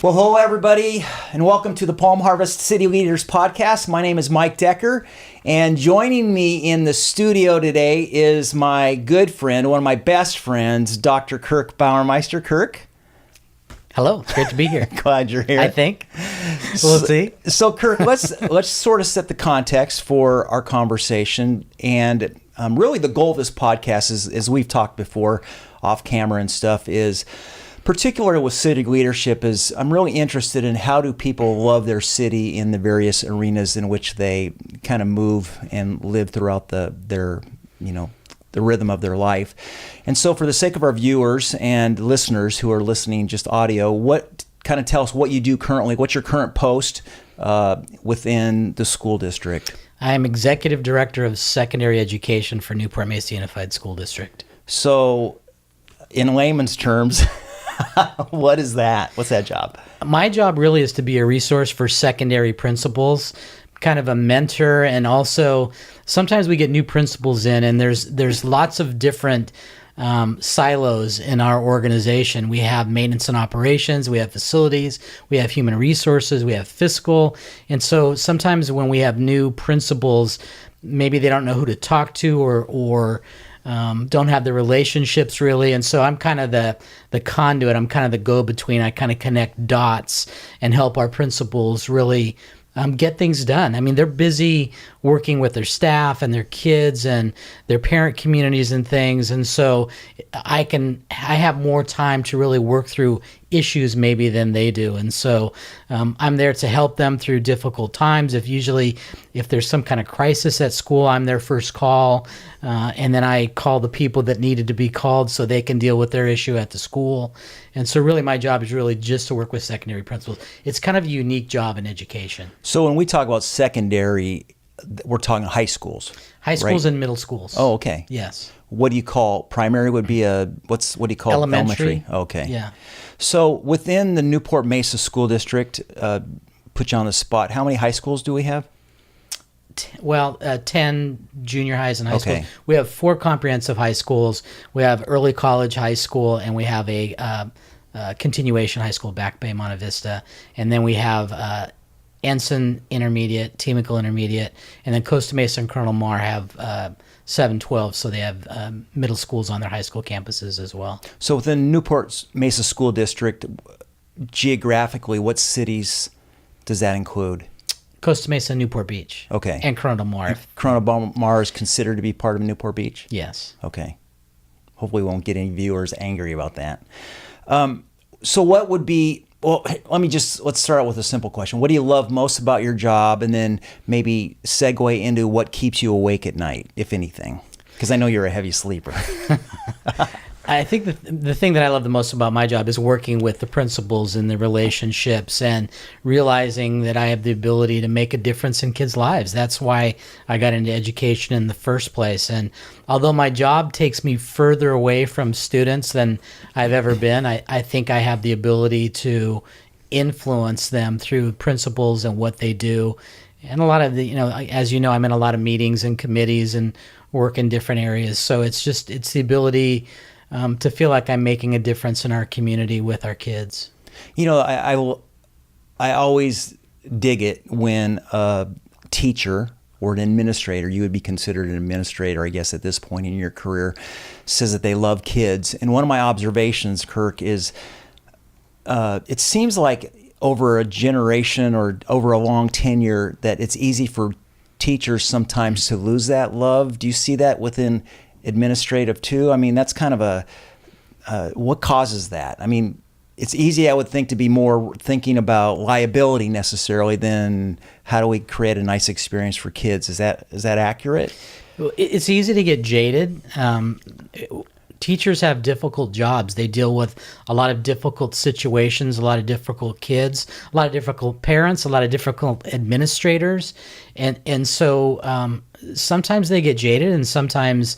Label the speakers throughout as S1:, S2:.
S1: Well, hello, everybody, and welcome to the Palm Harvest City Leaders Podcast. My name is Mike Decker, and joining me in the studio today is my good friend, one of my best friends, Dr. Kirk Bauermeister. Kirk?
S2: Hello, it's great to be here.
S1: Glad you're here.
S2: I think. We'll see.
S1: So, Kirk, let's sort of set the context for our conversation. And really the goal of this podcast is, as we've talked before, off camera and stuff, is particularly with city leadership, is I'm really interested in how do people love their city in the various arenas in which they kind of move and live throughout the rhythm of their life. And so for the sake of our viewers and listeners who are listening just audio, what kind of tell us what you do currently, what's your current post within the school district?
S2: I am Executive Director of Secondary Education for Newport Mesa Unified School District.
S1: So in layman's terms, what is that? What's that job?
S2: My job really is to be a resource for secondary principals, kind of a mentor, and also sometimes we get new principals in, and there's lots of different silos in our organization. We have maintenance and operations, we have facilities, we have human resources, we have fiscal, and so sometimes when we have new principals, maybe they don't know who to talk to or don't have the relationships really, and so I'm kind of the conduit. I'm kind of the go-between. I kind of connect dots and help our principals really get things done. I mean, they're busy working with their staff and their kids and their parent communities and things, and so I have more time to really work through issues maybe than they do, and so I'm there to help them through difficult times. If there's some kind of crisis at school, I'm their first call, and then I call the people that needed to be called so they can deal with their issue at the school. And so really my job is really just to work with secondary principals. It's kind of a unique job in education.
S1: So when we talk about secondary, we're talking high schools.
S2: High schools, right? And middle schools.
S1: Oh, okay.
S2: Yes.
S1: What do you call primary? Would be what do you call
S2: elementary?
S1: Okay.
S2: Yeah.
S1: So within the Newport Mesa School District, put you on the spot, how many high schools do we have?
S2: 10 junior highs and high
S1: Okay.
S2: schools. We have 4 comprehensive high schools. We have early college high school, and we have a continuation high school, Back Bay, Monte Vista. And then we have Ensign Intermediate, Temecula Intermediate, and then Costa Mesa and Colonel Marr have 712, so they have middle schools on their high school campuses as well.
S1: So within Newport Mesa School District, geographically, what cities does that include?
S2: Costa Mesa, Newport Beach.
S1: Okay.
S2: And Colonel Marr.
S1: Colonel Marr is considered to be part of Newport Beach?
S2: Yes.
S1: Okay. Hopefully we won't get any viewers angry about that. So what would be, well, let's start out with a simple question. What do you love most about your job? And then maybe segue into what keeps you awake at night, if anything. Because I know you're a heavy sleeper.
S2: I think the thing that I love the most about my job is working with the principals and the relationships and realizing that I have the ability to make a difference in kids' lives. That's why I got into education in the first place. And although my job takes me further away from students than I've ever been, I think I have the ability to influence them through principles and what they do. And a lot of as you know, I'm in a lot of meetings and committees and work in different areas. So it's the ability to feel like I'm making a difference in our community with our kids.
S1: You know, I always dig it when a teacher or an administrator, you would be considered an administrator, I guess, at this point in your career, says that they love kids. And one of my observations, Kirk, is it seems like over a generation or over a long tenure that it's easy for teachers sometimes to lose that love. Do you see that within administrative too? I mean, that's kind of what causes that? I mean, it's easy, I would think, to be more thinking about liability necessarily than how do we create a nice experience for kids. Is that accurate?
S2: It's easy to get jaded. Teachers have difficult jobs. They deal with a lot of difficult situations, a lot of difficult kids, a lot of difficult parents, a lot of difficult administrators. And so sometimes they get jaded, and sometimes,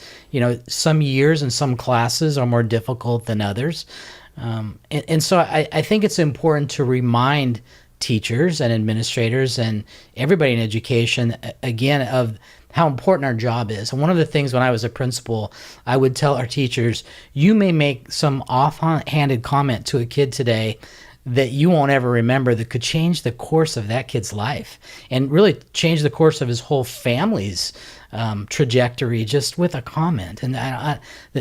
S2: some years and some classes are more difficult than others. And so I think it's important to remind teachers and administrators and everybody in education, again, of how important our job is. And one of the things when I was a principal, I would tell our teachers, you may make some offhanded comment to a kid today that you won't ever remember that could change the course of that kid's life and really change the course of his whole family's trajectory just with a comment. And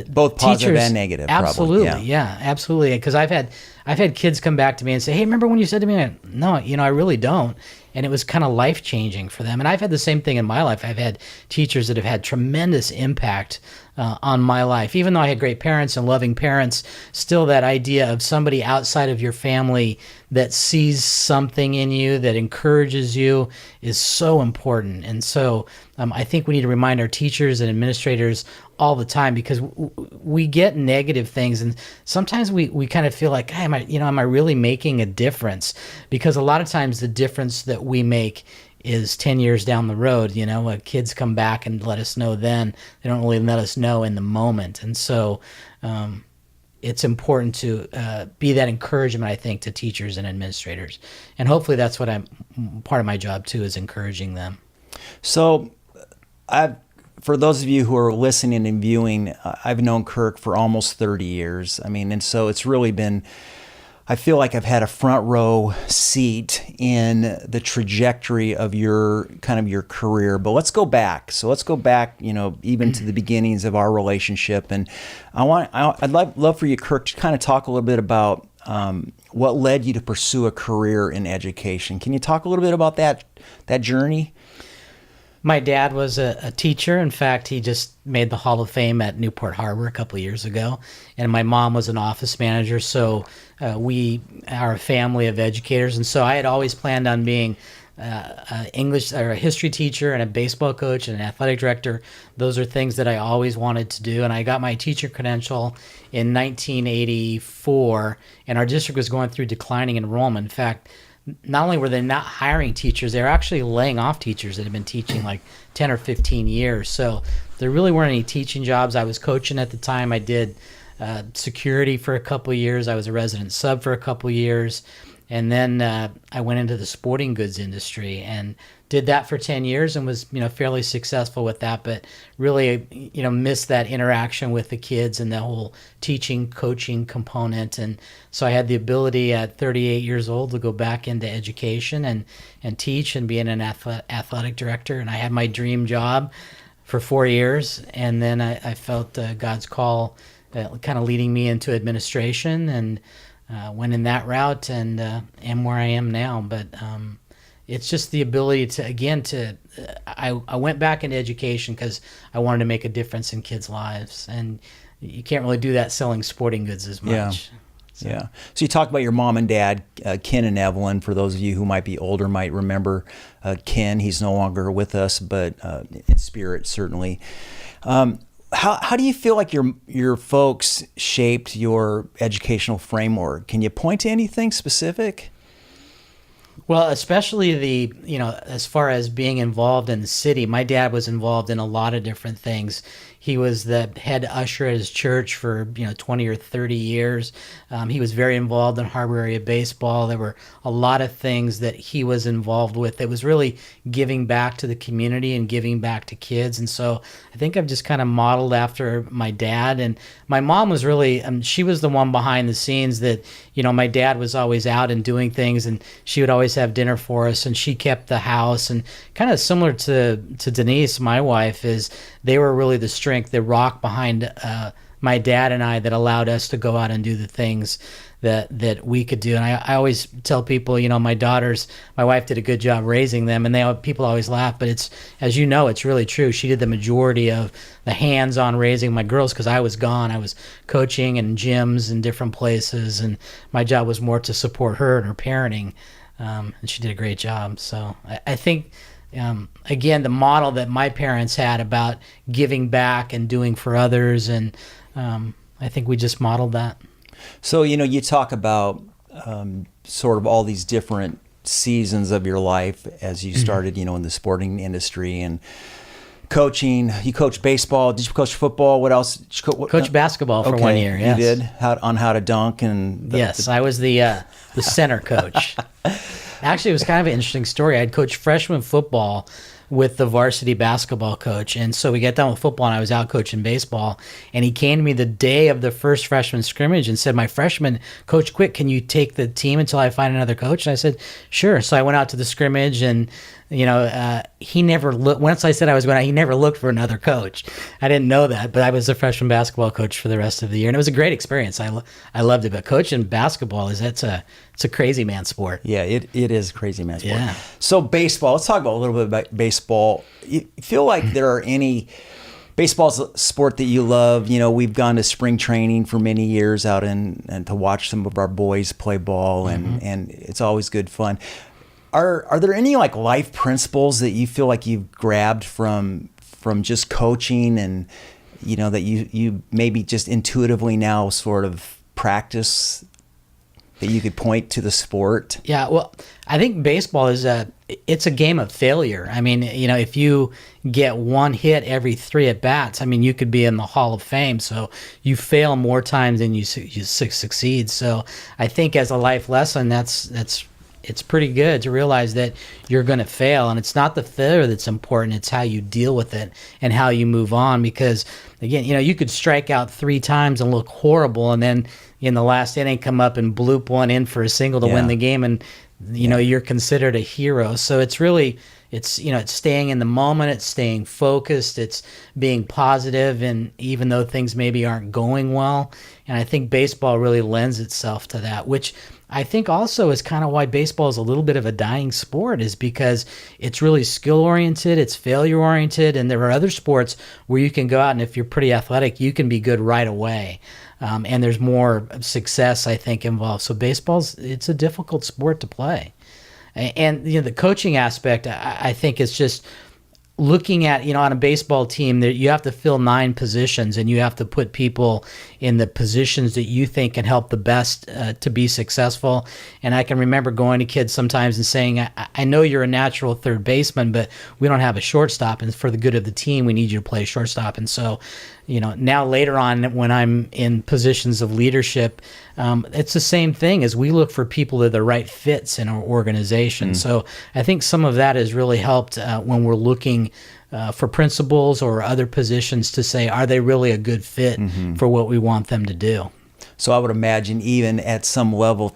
S1: both positive and negative.
S2: Absolutely.
S1: Probably.
S2: Yeah, absolutely. Because I've had kids come back to me and say, hey, remember when you said to me, no, I really don't. And it was kind of life-changing for them. And I've had the same thing in my life. I've had teachers that have had tremendous impact on my life. Even though I had great parents and loving parents, still that idea of somebody outside of your family that sees something in you, that encourages you, is so important. And so I think we need to remind our teachers and administrators all the time, because we get negative things, and sometimes we kind of feel like, hey, am I really making a difference? Because a lot of times the difference that we make is 10 years down the road. Kids come back and let us know then. They don't really let us know in the moment. And so it's important to be that encouragement, I think, to teachers and administrators. And hopefully that's what part of my job too, is encouraging them.
S1: So for those of you who are listening and viewing, I've known Kirk for almost 30 years. And so it's really been, I feel like I've had a front row seat in the trajectory of your career. But let's go back. So let's go back, even to the beginnings of our relationship. And I'd love for you, Kirk, to kind of talk a little bit about what led you to pursue a career in education. Can you talk a little bit about that journey?
S2: My dad was a teacher. In fact, he just made the Hall of Fame at Newport Harbor a couple of years ago. And my mom was an office manager. So we are a family of educators. And so I had always planned on being an English or a history teacher and a baseball coach and an athletic director. Those are things that I always wanted to do. And I got my teacher credential in 1984. And our district was going through declining enrollment. In fact, not only were they not hiring teachers, they were actually laying off teachers that had been teaching like 10 or 15 years. So there really weren't any teaching jobs. I was coaching at the time. I did security for a couple of years. I was a resident sub for a couple of years. And then I went into the sporting goods industry and did that for 10 years and was, fairly successful with that, but really, missed that interaction with the kids and the whole teaching, coaching component. And so I had the ability at 38 years old to go back into education and teach and be an athletic director. And I had my dream job for 4 years. And then I felt God's call kind of leading me into administration, and went in that route and am where I am now. But it's just the ability to, I went back into education because I wanted to make a difference in kids' lives. And you can't really do that selling sporting goods as much.
S1: Yeah. So you talked about your mom and dad, Ken and Evelyn. For those of you who might be older might remember Ken. He's no longer with us, but in spirit, certainly. How do you feel like your folks shaped your educational framework? Can you point to anything specific?
S2: Well, especially as far as being involved in the city, my dad was involved in a lot of different things. He was the head usher at his church for 20 or 30 years. He was very involved in Harbor area baseball. There were a lot of things that he was involved with that was really giving back to the community and giving back to kids. And so I think I've just kind of modeled after my dad. And my mom was really, she was the one behind the scenes that, my dad was always out and doing things, and she would always have dinner for us, and she kept the house. And kind of similar to Denise, my wife, is they were really the strength, the rock behind my dad and I that allowed us to go out and do the things that we could do. And I always tell people, my wife did a good job raising them, and people always laugh, but it's, as you know, it's really true. She did the majority of the hands-on raising my girls because I was gone. I was coaching in gyms in different places, and my job was more to support her and her parenting, and she did a great job. So I think, again, the model that my parents had about giving back and doing for others, and I think we just modeled that.
S1: So, you talk about sort of all these different seasons of your life as you started, in the sporting industry and coaching. You coached baseball. Did you coach football? What else? Did you
S2: coach basketball for 1 year, yes.
S1: You did? How to dunk?
S2: Yes, I was the center coach. Actually, it was kind of an interesting story. I'd coached freshman football with the varsity basketball coach. And so we got done with football and I was out coaching baseball. And he came to me the day of the first freshman scrimmage and said, my freshman coach quit. Can you take the team until I find another coach? And I said, sure. So I went out to the scrimmage and, he never looked. Once I said I was going out, he never looked for another coach. I didn't know that, but I was a freshman basketball coach for the rest of the year. And it was a great experience. I loved it. But coaching basketball it's a crazy man sport.
S1: Yeah, it is a crazy man sport.
S2: Yeah.
S1: So baseball, let's talk about a little bit about baseball. You feel like there are any baseball's a sport that you love. We've gone to spring training for many years out and to watch some of our boys play ball, and it's always good fun. Are there any like life principles that you feel like you've grabbed from just coaching and that you maybe just intuitively now sort of practice that you could point to the sport?
S2: Yeah, well, I think baseball it's a game of failure. I mean, if you get one hit every 3 at bats, I mean, you could be in the Hall of Fame. So you fail more times than you succeed. So I think as a life lesson, it's pretty good to realize that you're going to fail, and it's not the failure that's important. It's how you deal with it and how you move on. Because again, you could strike out 3 times and look horrible, and then in the last inning come up and bloop one in for a single to win the game, and you're considered a hero. So it's really it's staying in the moment, it's staying focused, it's being positive, and even though things maybe aren't going well. And I think baseball really lends itself to that, which I think also is kind of why baseball is a little bit of a dying sport, is because it's really skill-oriented, it's failure-oriented, and there are other sports where you can go out and if you're pretty athletic, you can be good right away. And there's more success, I think, involved. So it's a difficult sport to play. And the coaching aspect, I think, is just looking at, on a baseball team, that you have to fill 9 positions and you have to put people in the positions that you think can help the best to be successful. And I can remember going to kids sometimes and saying, I know you're a natural third baseman, but we don't have a shortstop, and for the good of the team, we need you to play shortstop. And so, now later on when I'm in positions of leadership, it's the same thing, as we look for people that are the right fits in our organization. So I think some of that has really helped when we're looking for principals or other positions to say, are they really a good fit for what we want them to do?
S1: So I would imagine even at some level,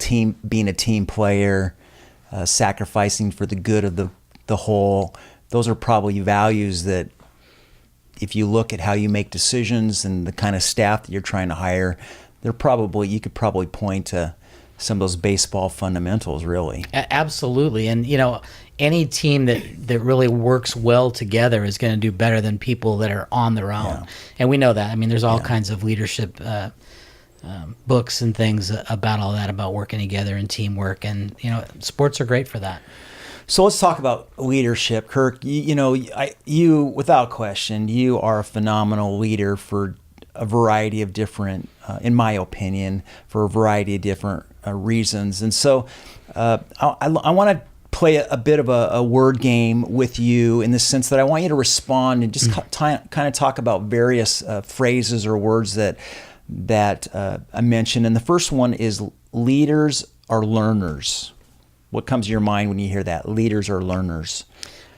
S1: being a team player, sacrificing for the good of the whole, those are probably values that, if you look at how you make decisions and the kind of staff that you're trying to hire, you could probably point to some of those baseball fundamentals, really.
S2: Absolutely. And, any team that really works well together is going to do better than people that are on their own. Yeah. And we know that. I mean, there's all kinds of leadership books and things about all that, about working together and teamwork. And, sports are great for that.
S1: So let's talk about leadership, Kirk. You, without question, you are a phenomenal leader for a variety of different, in my opinion, for a variety of different reasons. And so I want to play a bit of a word game with you, in the sense that I want you to respond and just kind of talk about various phrases or words that I mentioned. And the first one is leaders are learners. What comes to your mind when you hear that? Leaders are learners.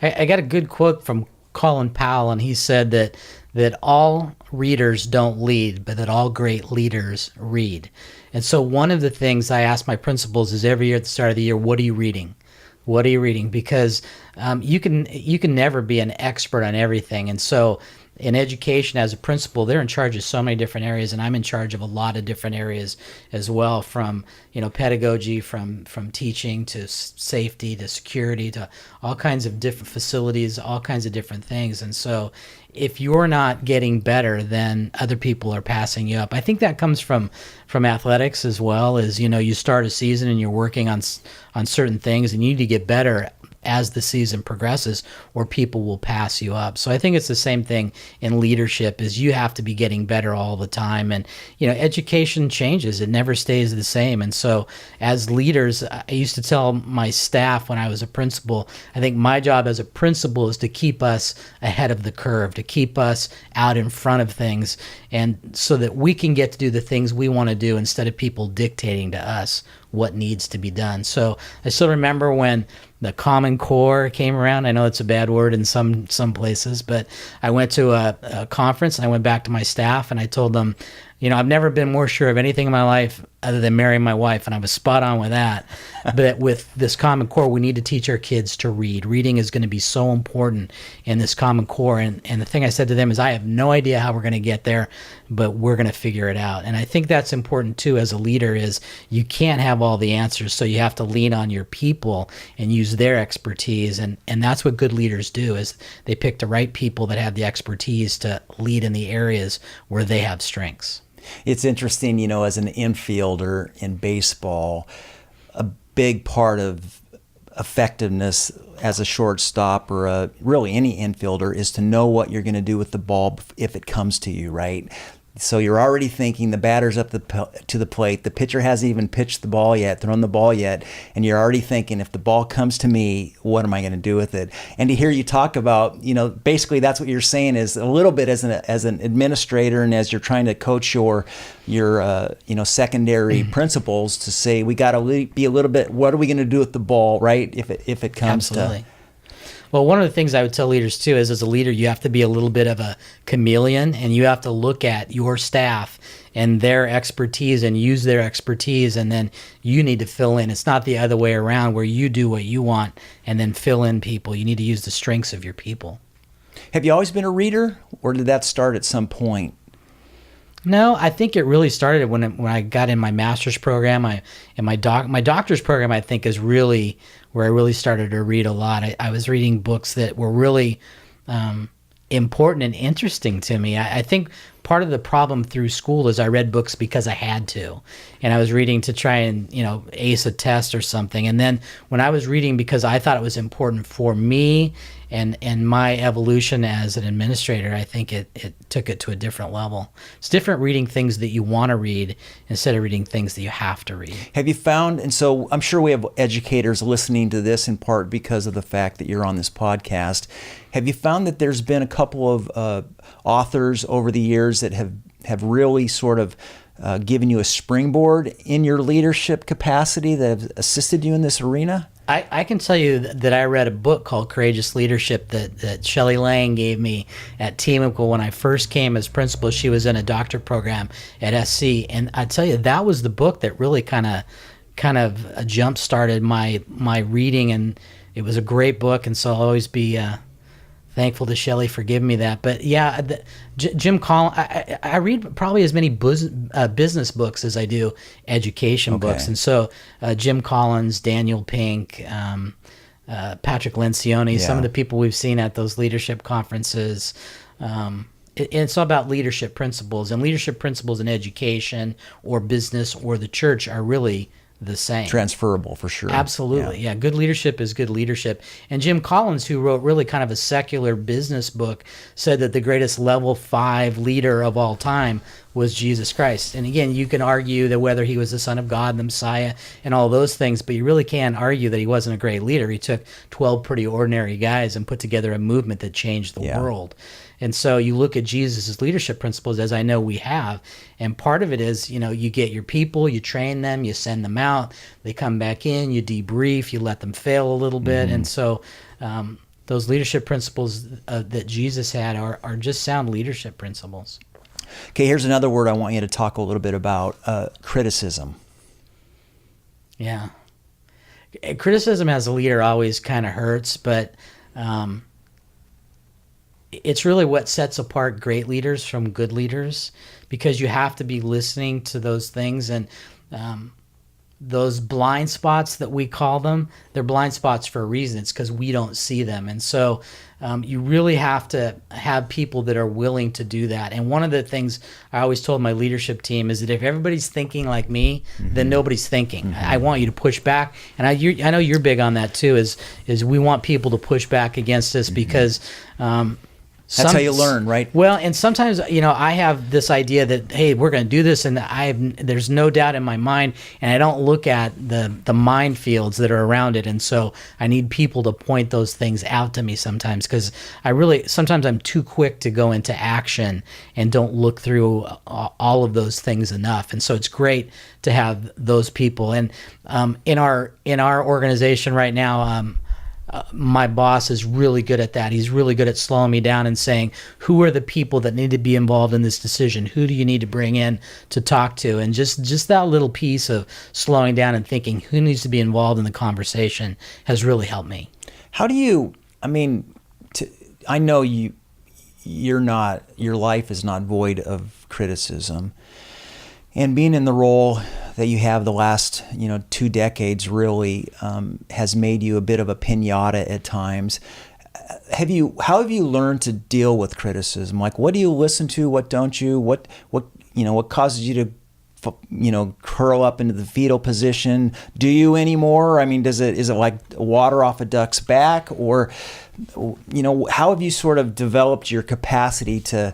S2: I got a good quote from Colin Powell, and he said that all readers don't lead, but that all great leaders read. And so one of the things I ask my principals is every year at the start of the year, what are you reading? What are you reading? Because you can never be an expert on everything. And so in education, as a principal, they're in charge of so many different areas, and I'm in charge of a lot of different areas as well, from pedagogy, from teaching to safety to security to all kinds of different facilities, all kinds of different things. And so if you're not getting better, then other people are passing you up. I think that comes from athletics as well. As you start a season and you're working on certain things, and you need to get better as the season progresses, or people will pass you up. So I think it's the same thing in leadership, is you have to be getting better all the time. And, education changes. It never stays the same. And so as leaders, I used to tell my staff when I was a principal, I think my job as a principal is to keep us ahead of the curve, to keep us out in front of things, and so that we can get to do the things we want to do instead of people dictating to us what needs to be done. So I still remember when the Common Core came around. I know it's a bad word in some places, but I went to a conference and I went back to my staff and I told them, I've never been more sure of anything in my life other than marrying my wife, and I was spot on with that. But with this Common Core, we need to teach our kids to read. Reading is going to be so important in this Common Core. And the thing I said to them is, I have no idea how we're going to get there, but we're going to figure it out. And I think that's important too as a leader, is you can't have all the answers, so you have to lean on your people and use their expertise. And that's what good leaders do, is they pick the right people that have the expertise to lead in the areas where they have strengths.
S1: It's interesting, as an infielder in baseball, a big part of effectiveness as a shortstop or really any infielder is to know what you're going to do with the ball if it comes to you, right? So you're already thinking the batter's up to the plate. The pitcher hasn't even pitched the ball yet, thrown the ball yet, and you're already thinking, if the ball comes to me, what am I going to do with it? And to hear you talk about, basically that's what you're saying, is a little bit as an administrator and as you're trying to coach your secondary principals, to say we got to be a little bit, what are we going to do with the ball, right? If it comes
S2: Absolutely. Well, one of the things I would tell leaders too is, as a leader, you have to be a little bit of a chameleon, and you have to look at your staff and their expertise and use their expertise, and then you need to fill in. It's not the other way around, where you do what you want and then fill in people. You need to use the strengths of your people.
S1: Have you always been a reader, or did that start at some point?
S2: No, I think it really started when I got in my master's program. My doctor's program, I think, is really where I really started to read a lot. I was reading books that were really important and interesting to me. I think part of the problem through school is I read books because I had to, and I was reading to try and ace a test or something. And then when I was reading because I thought it was important for me and my evolution as an administrator, I think it took it to a different level. It's different reading things that you want to read instead of reading things that you have to read.
S1: Have you found, and so I'm sure we have educators listening to this in part because of the fact that you're on this podcast, have you found that there's been a couple of authors over the years that have really sort of given you a springboard in your leadership capacity, that have assisted you in this arena?
S2: I can tell you that I read a book called Courageous Leadership that Shelley Lang gave me at Teamical when I first came as principal. She was in a doctorate program at SC, and I tell you, that was the book that really kind of jump started my reading, and it was a great book. And so I'll always be thankful to Shelley for giving me that. But yeah, Jim Collins, I read probably as many business books as I do education books. And so Jim Collins, Daniel Pink, Patrick Lencioni, some of the people we've seen at those leadership conferences. It's all about leadership principles, and leadership principles in education or business or the church are really the same.
S1: Transferable, for sure.
S2: Absolutely. Yeah. Good leadership is good leadership. And Jim Collins, who wrote really kind of a secular business book, said that the greatest level 5 leader of all time was Jesus Christ. And again, you can argue that whether he was the Son of God, the Messiah, and all those things, but you really can't argue that he wasn't a great leader. He took 12 pretty ordinary guys and put together a movement that changed the world. And so you look at Jesus' leadership principles, as I know we have, and part of it is, you get your people, you train them, you send them out, they come back in, you debrief, you let them fail a little bit. And so those leadership principles that Jesus had are just sound leadership principles.
S1: Okay, here's another word I want you to talk a little bit about, criticism.
S2: Yeah. Criticism as a leader always kind of hurts, but it's really what sets apart great leaders from good leaders, because you have to be listening to those things, and those blind spots that we call them, they're blind spots for a reason. It's because we don't see them. And so you really have to have people that are willing to do that. And one of the things I always told my leadership team is that if everybody's thinking like me, then nobody's thinking. I want you to push back. And I know you're big on that too, is we want people to push back against us, because
S1: That's how you learn, right?
S2: Well, and sometimes, I have this idea that, hey, we're going to do this, and there's no doubt in my mind, and I don't look at the minefields that are around it, and so I need people to point those things out to me sometimes, because sometimes I'm too quick to go into action and don't look through all of those things enough, and so it's great to have those people. And in our organization right now, my boss is really good at that. He's really good at slowing me down and saying, who are the people that need to be involved in this decision? Who do you need to bring in to talk to? And just that little piece of slowing down and thinking who needs to be involved in the conversation has really helped me.
S1: How do you, I know your life is not void of criticism. And being in the role that you have the last, 2 decades really has made you a bit of a pinata at times. How have you learned to deal with criticism? Like, what do you listen to? What don't you? What causes you to, curl up into the fetal position? Do you anymore? Is it like water off a duck's back? Or, how have you sort of developed your capacity to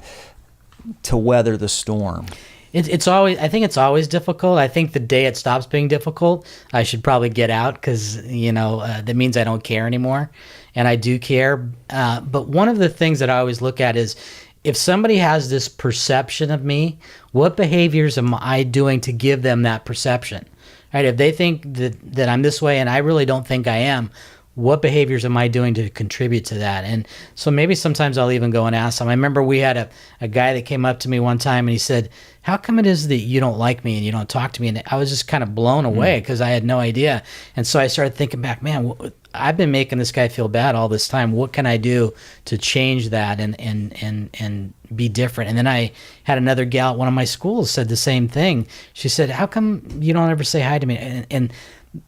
S1: weather the storm?
S2: I think it's always difficult. I think the day it stops being difficult, I should probably get out, because, that means I don't care anymore. And I do care. But one of the things that I always look at is, if somebody has this perception of me, what behaviors am I doing to give them that perception? Right? If they think that I'm this way and I really don't think I am, what behaviors am I doing to contribute to that? And so maybe sometimes I'll even go and ask them. I remember we had a guy that came up to me one time and he said, how come it is that you don't like me and you don't talk to me? And I was just kind of blown away, because I had no idea. And so I started thinking back, man, I've been making this guy feel bad all this time. What can I do to change that and be different? And then I had another gal at one of my schools said the same thing. She said, how come you don't ever say hi to me? And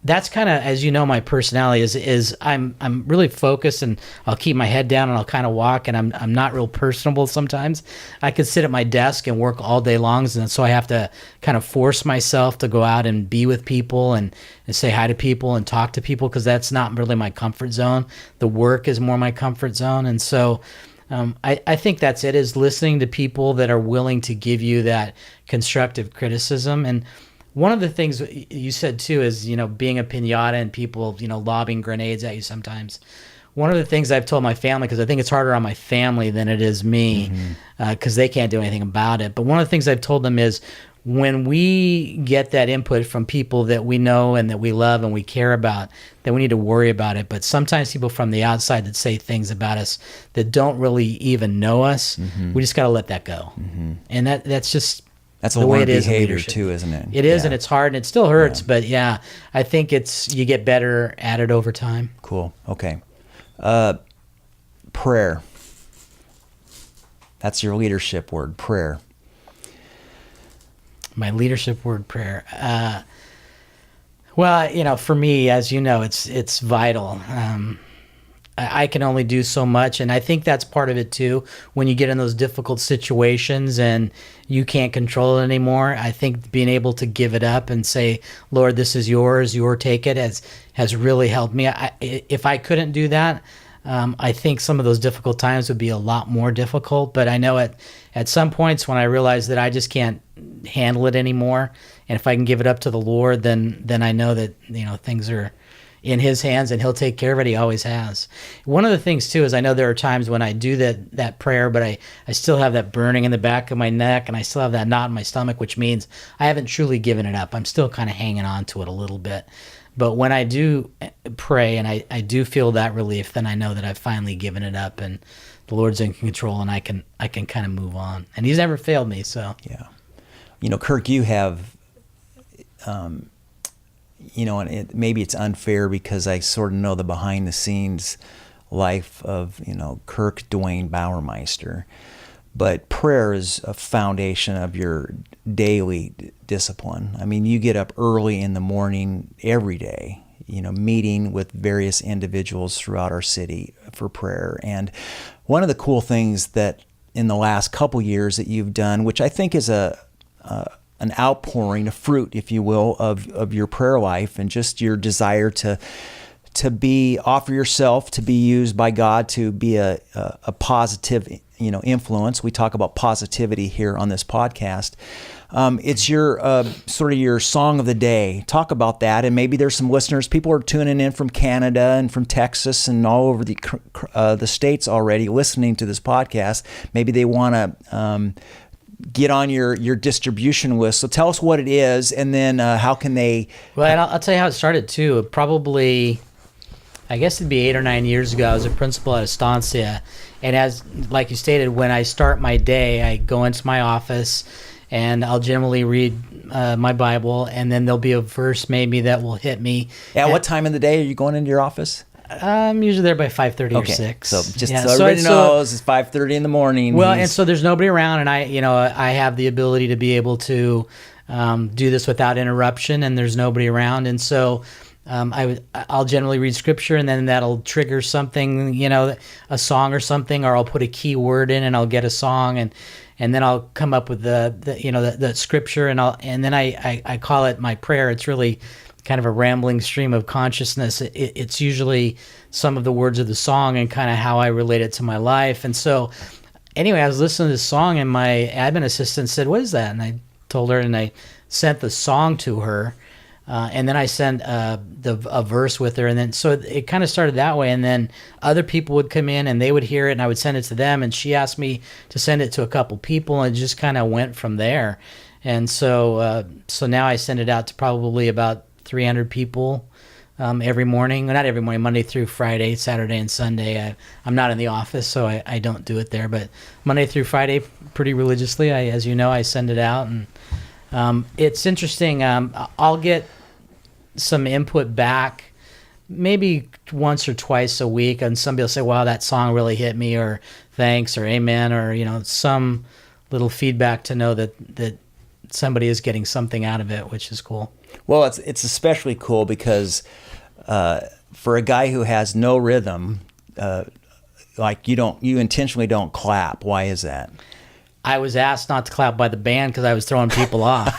S2: that's kind of, as you know, my personality is I'm really focused, and I'll keep my head down and I'll kind of walk, and I'm not real personable sometimes. I could sit at my desk and work all day long, and so I have to kind of force myself to go out and be with people and say hi to people and talk to people, because that's not really my comfort zone. The work is more my comfort zone. And so I think that's it, is listening to people that are willing to give you that constructive criticism. And one of the things you said too is, being a piñata and people, lobbing grenades at you sometimes. One of the things I've told my family, because I think it's harder on my family than it is me, because they can't do anything about it. But one of the things I've told them is, when we get that input from people that we know and that we love and we care about, then we need to worry about it. But sometimes people from the outside that say things about us that don't really even know us, we just got to let that go. And that's just...
S1: That's a learned behavior too, isn't it?
S2: It is, and it's hard, and it still hurts, but I think you get better at it over time.
S1: Cool. Okay. Prayer. That's your leadership word, prayer.
S2: My leadership word, prayer. Well, for me, as you know, it's vital. I can only do so much, and I think that's part of it too. When you get in those difficult situations and you can't control it anymore, I think being able to give it up and say, Lord, this is yours, take it, has really helped me. If I couldn't do that, I think some of those difficult times would be a lot more difficult. But I know at some points when I realize that I just can't handle it anymore, and if I can give it up to the Lord, then I know that things are in his hands and he'll take care of it. He always has. One of the things too is, I know there are times when I do that prayer, but I still have that burning in the back of my neck, and I still have that knot in my stomach, which means I haven't truly given it up. I'm still kind of hanging on to it a little bit. But when I do pray and I do feel that relief, then I know that I've finally given it up and the Lord's in control, and I can kind of move on. And he's never failed me. So
S1: yeah. Kirk, you have and maybe it's unfair because I sort of know the behind-the-scenes life of, Kirk Bauermeister. But prayer is a foundation of your daily discipline. You get up early in the morning every day, meeting with various individuals throughout our city for prayer. And one of the cool things that in the last couple years that you've done, which I think is an outpouring, a fruit, if you will, of your prayer life and just your desire to offer yourself to be used by God to be a positive influence. We talk about positivity here on this podcast. It's your sort of your song of the day. Talk about that, and maybe there's some listeners. People are tuning in from Canada and from Texas and all over the states already listening to this podcast. Maybe they want to get on your distribution list. So tell us what it is, and then how can they?
S2: Well, and I'll tell you how it started too. Probably, I guess it'd be 8 or 9 years ago. I was a principal at Estancia, and like you stated, when I start my day, I go into my office. And I'll generally read my Bible, and then there'll be a verse maybe that will hit me.
S1: At what time of the day are you going into your office?
S2: I'm usually there by 5:30 or 6.
S1: So just so everybody knows, it's 5:30 in the morning.
S2: Well, and so there's nobody around, and I have the ability to be able to do this without interruption, and there's nobody around, and so I'll generally read scripture, and then that'll trigger something, a song or something, or I'll put a key word in, and I'll get a song, and then I'll come up with the scripture, and then I call it my prayer. It's really kind of a rambling stream of consciousness. It's usually some of the words of the song and kind of how I relate it to my life. And so anyway, I was listening to this song, and my admin assistant said, "What is that?" And I told her, and I sent the song to her. And then I sent a verse with her, and then so it kind of started that way. And then other people would come in, and they would hear it, and I would send it to them. And she asked me to send it to a couple people, and it just kind of went from there. And so now I send it out to probably about 300 people every morning. Not every morning, Monday through Friday, Saturday and Sunday. I'm not in the office, so I don't do it there. But Monday through Friday, pretty religiously, as you know, I send it out, and it's interesting. I'll get some input back maybe once or twice a week, and somebody will say, "Wow, that song really hit me," or "Thanks," or "Amen," or some little feedback to know that somebody is getting something out of it, which is cool.
S1: Well, it's especially cool because for a guy who has no rhythm, like you intentionally don't clap. Why is that?
S2: I was asked not to clap by the band because I was throwing people off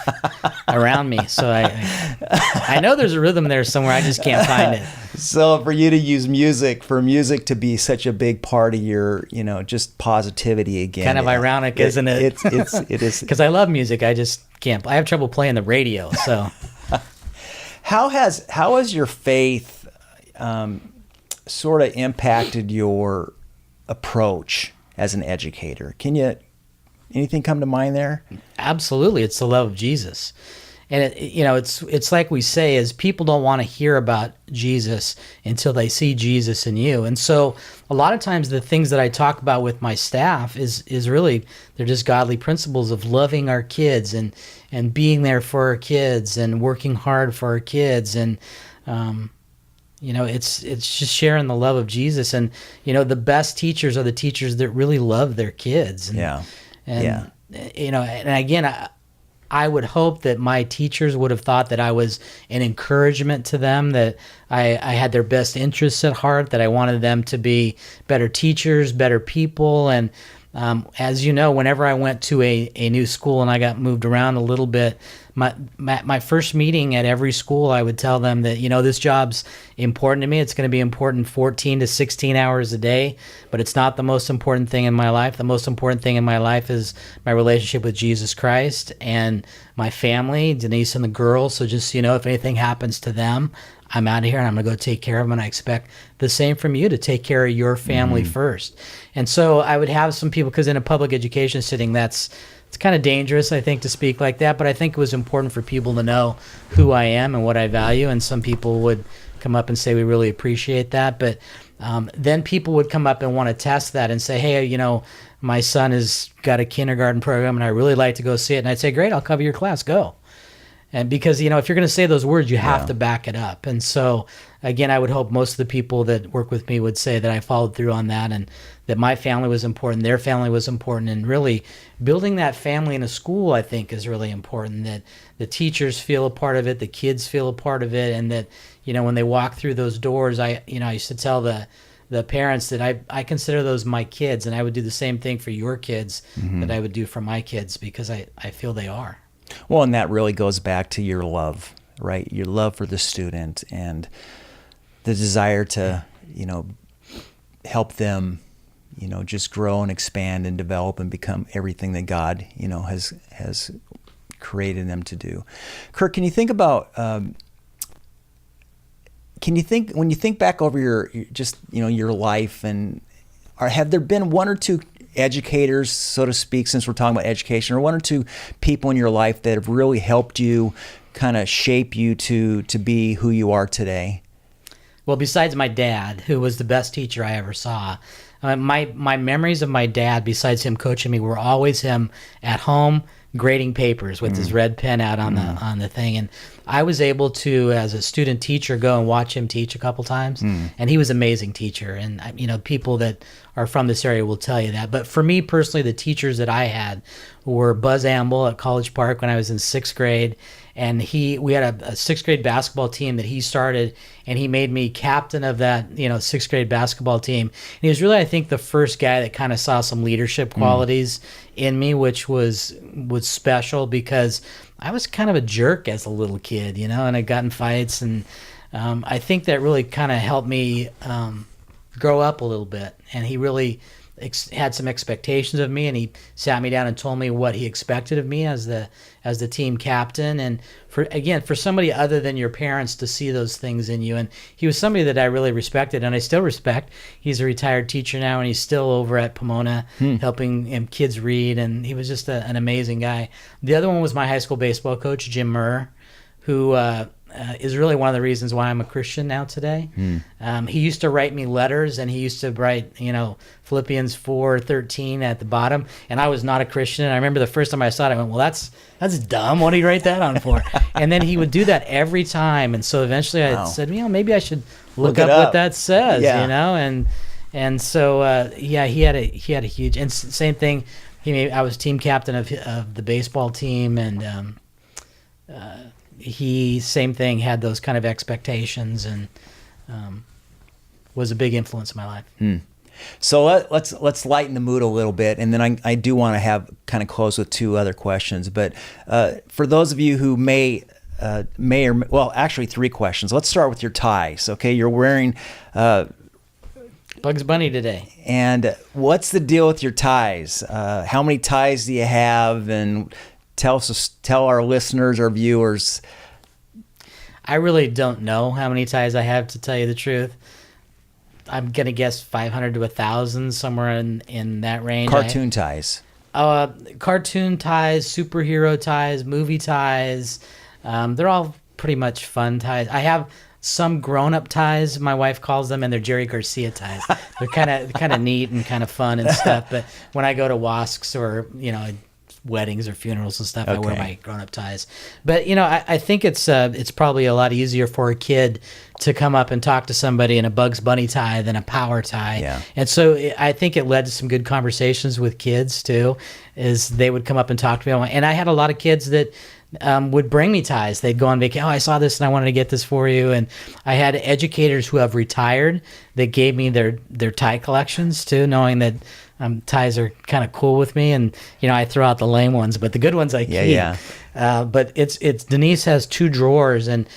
S2: around me. So I know there's a rhythm there somewhere. I just can't find it.
S1: So for you to use music, for music to be such a big part of your, just positivity again.
S2: Kind of ironic, isn't it?
S1: It is.
S2: Because I love music. I just can't. I have trouble playing the radio. So
S1: how has your faith sort of impacted your approach as an educator? Anything come to mind there?
S2: Absolutely. It's the love of Jesus. And it's like we say, is people don't want to hear about Jesus until they see Jesus in you. And so a lot of times the things that I talk about with my staff is really, they're just godly principles of loving our kids and being there for our kids and working hard for our kids. And, it's just sharing the love of Jesus. And, the best teachers are the teachers that really love their kids. And again, I would hope that my teachers would have thought that I was an encouragement to them, that I had their best interests at heart, that I wanted them to be better teachers, better people. And as you know, whenever I went to a new school and I got moved around a little bit, my first meeting at every school, I would tell them that, this job's important to me. It's going to be important 14 to 16 hours a day, but it's not the most important thing in my life. The most important thing in my life is my relationship with Jesus Christ and my family, Denise and the girls. So just, if anything happens to them, I'm out of here and I'm going to go take care of them. And I expect the same from you, to take care of your family first. And so I would have some people, because in a public education setting, it's kind of dangerous, I think, to speak like that. But I think it was important for people to know who I am and what I value. And some people would come up and say, "We really appreciate that." But then people would come up and want to test that and say, "Hey, my son has got a kindergarten program and I really like to go see it." And I'd say, "Great, I'll cover your class, go." And because, if you're going to say those words, you have to back it up. And so, again, I would hope most of the people that work with me would say that I followed through on that, and that my family was important, their family was important. And really building that family in a school, I think, is really important, that the teachers feel a part of it, the kids feel a part of it, and that, when they walk through those doors, I used to tell the parents that I consider those my kids, and I would do the same thing for your kids that I would do for my kids, because I feel they are.
S1: Well, and that really goes back to your love, right? Your love for the student and the desire to, help them, just grow and expand and develop and become everything that God, has created them to do. Kirk, can you think about, when you think back over your life, and have there been one or two educators, so to speak, since we're talking about education, or one or two people in your life that have really helped you kind of shape you to be who you are today?
S2: Well, besides my dad, who was the best teacher I ever saw, my memories of my dad, besides him coaching me, were always him at home grading papers with his red pen out on the thing. And I was able to, as a student teacher, go and watch him teach a couple times. And he was an amazing teacher. And people that are from this area will tell you that. But for me personally, the teachers that I had were Buzz Amble at College Park when I was in 6th grade. And we had a 6th grade basketball team that he started, and he made me captain of that 6th grade basketball team. And he was really, I think, the first guy that kind of saw some leadership qualities in me, which was special, because I was kind of a jerk as a little kid, and I got in fights, and I think that really kind of helped me grow up a little bit. And he really had some expectations of me, and he sat me down and told me what he expected of me as the team captain. And for somebody other than your parents to see those things in you, and he was somebody that I really respected, and I still respect. He's a retired teacher now, and he's still over at Pomona helping kids read, and he was just an amazing guy. The other one was my high school baseball coach, Jim Murr, who is really one of the reasons why I'm a Christian now today. He used to write me letters, and he used to write, Philippians 4:13 at the bottom, and I was not a Christian. And I remember the first time I saw it, I went, well, that's dumb. What did he write that on for? And then he would do that every time. And so eventually I said, maybe I should look up what that says, and so he had a huge, and same thing. I was team captain of the baseball team, and he, same thing, had those kind of expectations, and was a big influence in my life.
S1: So let's lighten the mood a little bit, and then I do want to have kind of close with two other questions. But for those of you who may actually three questions. Let's start with your ties. Okay, you're wearing
S2: Bugs Bunny today.
S1: And what's the deal with your ties? How many ties do you have? And tell our listeners, our viewers.
S2: I really don't know how many ties I have, to tell you the truth. I'm going to guess 500 to 1,000, somewhere in that range.
S1: Cartoon ties.
S2: Cartoon ties, superhero ties, movie ties. They're all pretty much fun ties. I have some grown-up ties, my wife calls them, and they're Jerry Garcia ties. They're kind of neat and kind of fun and stuff. But when I go to WASCs or weddings or funerals and stuff, I wear my grown-up ties. But I think it's probably a lot easier for a kid to come up and talk to somebody in a Bugs Bunny tie than a power tie. Yeah. And so I think it led to some good conversations with kids too, is they would come up and talk to me. And I had a lot of kids that would bring me ties. They'd go on vacation. Oh, I saw this and I wanted to get this for you. And I had educators who have retired that gave me their tie collections too, knowing that ties are kind of cool with me, and I throw out the lame ones, but the good ones I keep. Yeah. But it's Denise has 2 drawers, and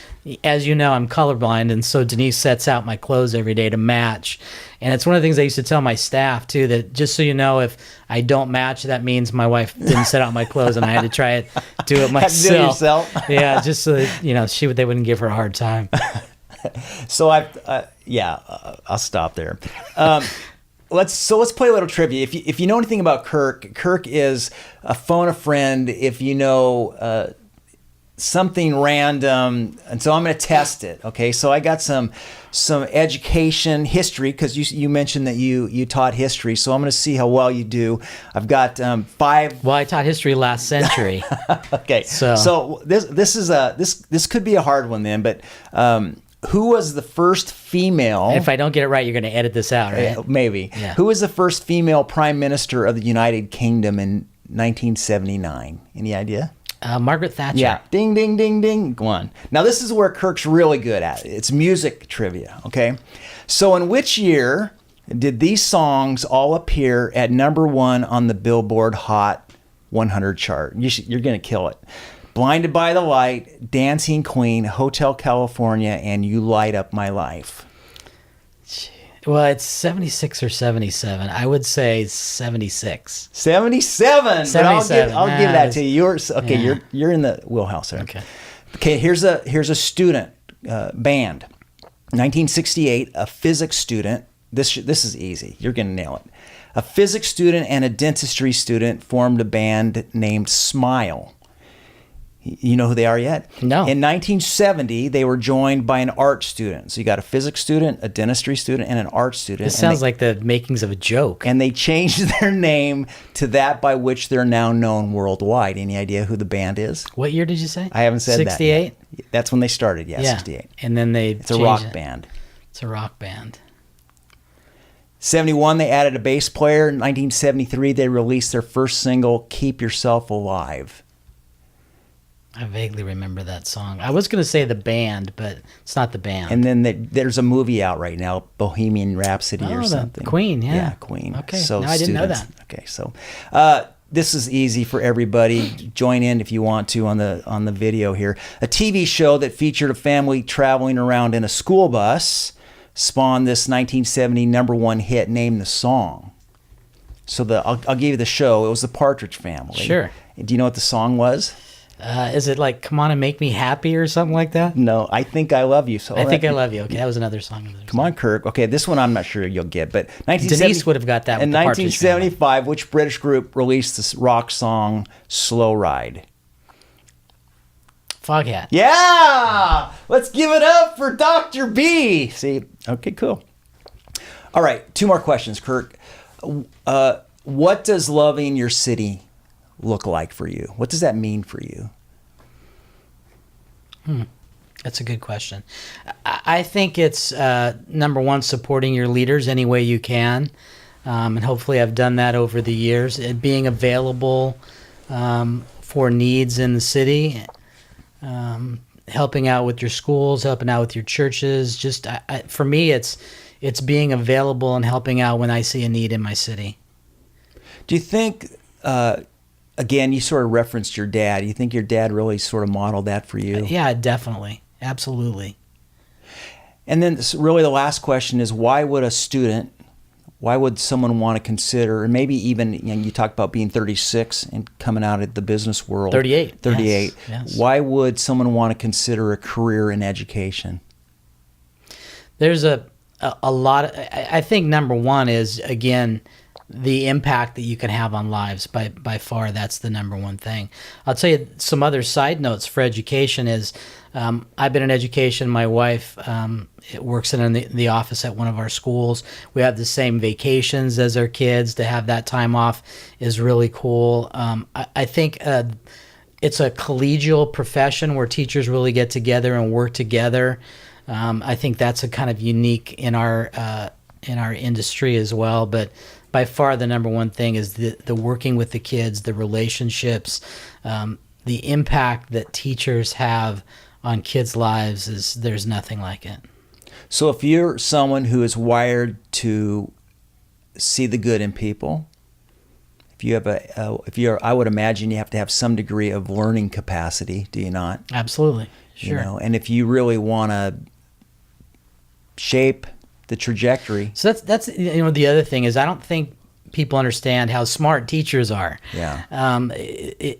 S2: as you know, I'm colorblind, and so Denise sets out my clothes every day to match. And it's one of the things I used to tell my staff too, that just so you know, if I don't match, that means my wife didn't set out my clothes, and I had to try it, do it myself.
S1: Do it yourself.
S2: Yeah, just so that, they wouldn't give her a hard time.
S1: So I'll stop there. Let's play a little trivia. If you know anything about Kirk is a phone a friend if you know something random, and so I'm going to test it. Okay, so I got some education history, because you mentioned that you taught history, so I'm going to see how well you do. I've got 5.
S2: Well, I taught history last century.
S1: Okay, so this could be a hard one then, but. Who was the first female...
S2: And if I don't get it right, you're going to edit this out, right?
S1: Maybe. Yeah. Who was the first female prime minister of the United Kingdom in 1979? Any idea?
S2: Margaret Thatcher.
S1: Yeah. Ding, ding, ding, ding. Go on. Now, this is where Kirk's really good at. It's music trivia, okay? So in which year did these songs all appear at #1 on the Billboard Hot 100 chart? You're going to kill it. Blinded by the Light, Dancing Queen, Hotel California, and You Light Up My Life.
S2: Well, it's 76 or 77. I would say 76.
S1: 77.
S2: 77.
S1: I'll give that to you.
S2: Yeah.
S1: You're in the wheelhouse there.
S2: Okay.
S1: Here's a student band. 1968, a physics student. This is easy. You're gonna nail it. A physics student and a dentistry student formed a band named Smile. You know who they are yet?
S2: No.
S1: In 1970, they were joined by an art student. So you got a physics student, a dentistry student, and an art student.
S2: This sounds like the makings of a joke.
S1: And they changed their name to that by which they're now known worldwide. Any idea who the band is?
S2: What year did you say?
S1: I haven't said
S2: 68?
S1: that yet. That's when they started, yeah. 68.
S2: And then
S1: It's a rock band.
S2: It's a rock band.
S1: 71, they added a bass player. In 1973, they released their first single, Keep Yourself Alive.
S2: I vaguely remember that song. I was going to say the band, but it's not the band.
S1: And then there's a movie out right now, Bohemian Rhapsody or something.
S2: Queen, yeah.
S1: Yeah, Queen.
S2: Okay,
S1: so
S2: no, I didn't know that.
S1: Okay, so this is easy for everybody. Join in if you want to on the video here. A TV show that featured a family traveling around in a school bus spawned this 1970 #1 hit. Name the song. So I'll give you the show. It was the Partridge Family.
S2: Sure.
S1: Do you know what the song was?
S2: Is it like "Come On and Make Me Happy" or something like that?
S1: No, I Think I Love You. So
S2: I Think I Love You. Okay, that was another song.
S1: Come on, Kirk. Okay, this one I'm not sure you'll get, but
S2: Denise would have got that.
S1: In
S2: with the Partridge Family.
S1: 1975, which British group released this rock song "Slow Ride"?
S2: Foghat.
S1: Yeah! Let's give it up for Dr. B. See? Okay, cool. All right, 2 more questions, Kirk. What does loving your city look like for you? What does that mean for you?
S2: That's a good question. I think it's number one, supporting your leaders any way you can, and hopefully I've done that over the years. And being available for needs in the city, helping out with your schools, helping out with your churches. Just for me, it's being available and helping out when I see a need in my city.
S1: Do you think? Again, you sort of referenced your dad. Do you think your dad really sort of modeled that for you?
S2: Yeah, definitely. Absolutely.
S1: And then really the last question is, why would someone want to consider, and maybe even, you talked about being 36 and coming out of the business world.
S2: 38.
S1: 38.
S2: Yes.
S1: Why would someone want to consider a career in education?
S2: There's a lot. I think number one is, again, the impact that you can have on lives. By far, that's the number one thing. I'll tell you some other side notes for education is, I've been in education. My wife works in the office at one of our schools. We have the same vacations as our kids. To have that time off is really cool. I think it's a collegial profession where teachers really get together and work together. I think that's a kind of unique in our industry as well. But by far, the number one thing is the working with the kids, the relationships, the impact that teachers have on kids' lives there's nothing like it.
S1: So if you're someone who is wired to see the good in people, I would imagine you have to have some degree of learning capacity, do you not?
S2: Absolutely, sure.
S1: And if you really want to shape the trajectory.
S2: So that's the other thing is, I don't think people understand how smart teachers are.
S1: Yeah.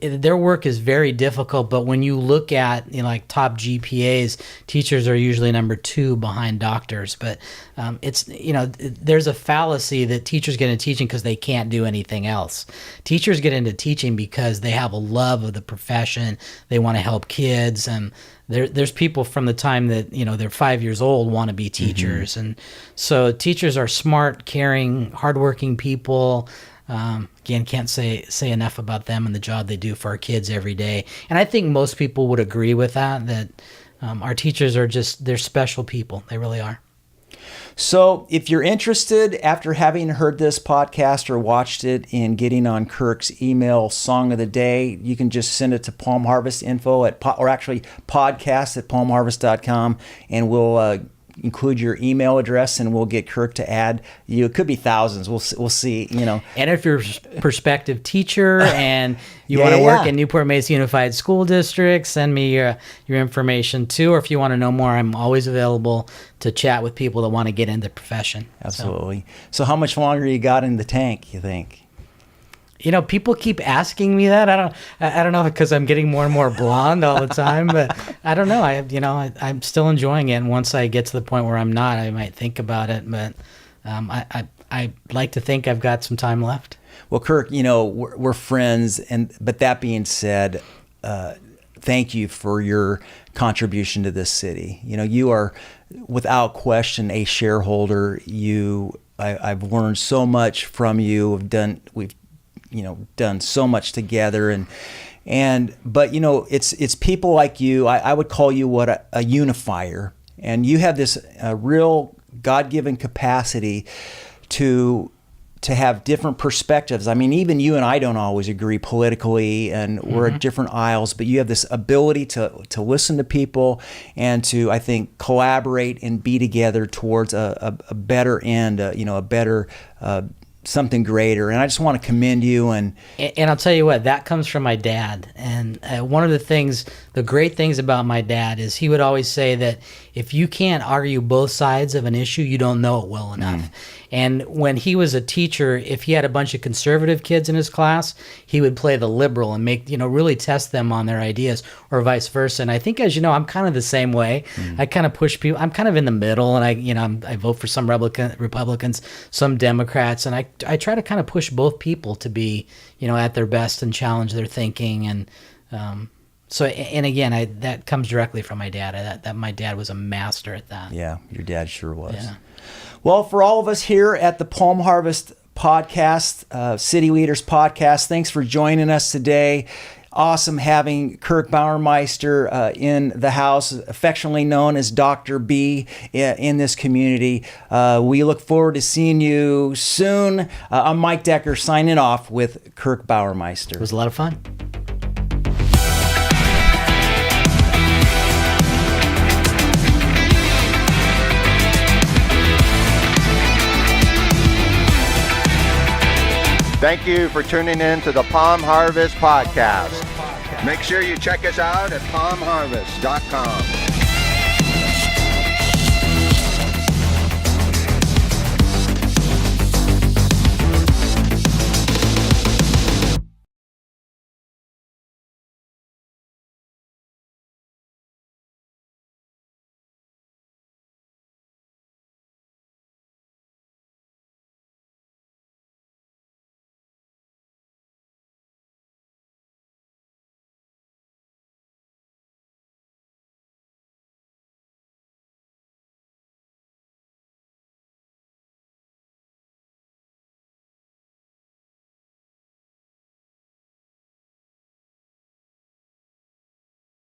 S2: Their work is very difficult, but when you look at like top GPAs, teachers are usually number 2 behind doctors. But there's a fallacy that teachers get into teaching because they can't do anything else. Teachers get into teaching because they have a love of the profession. They want to help kids, and there's people from the time that they're 5 years old want to be teachers. And so teachers are smart, caring, hardworking people. Again, can't say enough about them and the job they do for our kids every day. And I think most people would agree with that our teachers are they're special people. They really are.
S1: So if you're interested, after having heard this podcast or watched it, in getting on Kirk's email song of the day, you can just send it to Palm Harvest info or actually podcast@palmharvest.com, and we'll include your email address, and we'll get Kirk to add you. It could be thousands. We'll see.
S2: And if you're a prospective teacher and you want to work in Newport Mesa Unified School District, send me your information too. Or if you want to know more, I'm always available to chat with people that want to get into the profession.
S1: Absolutely. So how much longer you got in the tank, you think?
S2: People keep asking me that. I don't know, because I'm getting more and more blonde all the time, but I don't know. I'm still enjoying it. And once I get to the point where I'm not, I might think about it. But I like to think I've got some time left.
S1: Well, Kirk, we're friends, but that being said, thank you for your contribution to this city. You are without question a shareholder. I've learned so much from you. We've done so much together, but it's people like you. I would call you a unifier, and you have this real God-given capacity to have different perspectives. I mean, even you and I don't always agree politically, and we're at different aisles, but you have this ability to listen to people and to, I think, collaborate and be together towards a better end, a better something greater. And I just want to commend you. And
S2: I'll tell you what, that comes from my dad. And one of the great things about my dad is he would always say that if you can't argue both sides of an issue, you don't know it well enough. And when he was a teacher, if he had a bunch of conservative kids in his class, he would play the liberal and make, really test them on their ideas, or vice versa. And I think, as you know, I'm kind of the same way. I kind of push people. I'm kind of in the middle, and I vote for some Republicans, some Democrats, and I try to kind of push both people to be, at their best and challenge their thinking. And so, and again, that comes directly from my dad. That my dad was a master at that.
S1: Yeah, your dad sure was.
S2: Yeah.
S1: Well, for all of us here at the Palm Harvest Podcast, City Leaders Podcast, thanks for joining us today. Awesome having Kirk Bauermeister in the house, affectionately known as Dr. B in this community. We look forward to seeing you soon. I'm Mike Decker signing off with Kirk Bauermeister.
S2: It was a lot of fun.
S3: Thank you for tuning in to the Palm Harvest Podcast. Make sure you check us out at palmharvest.com.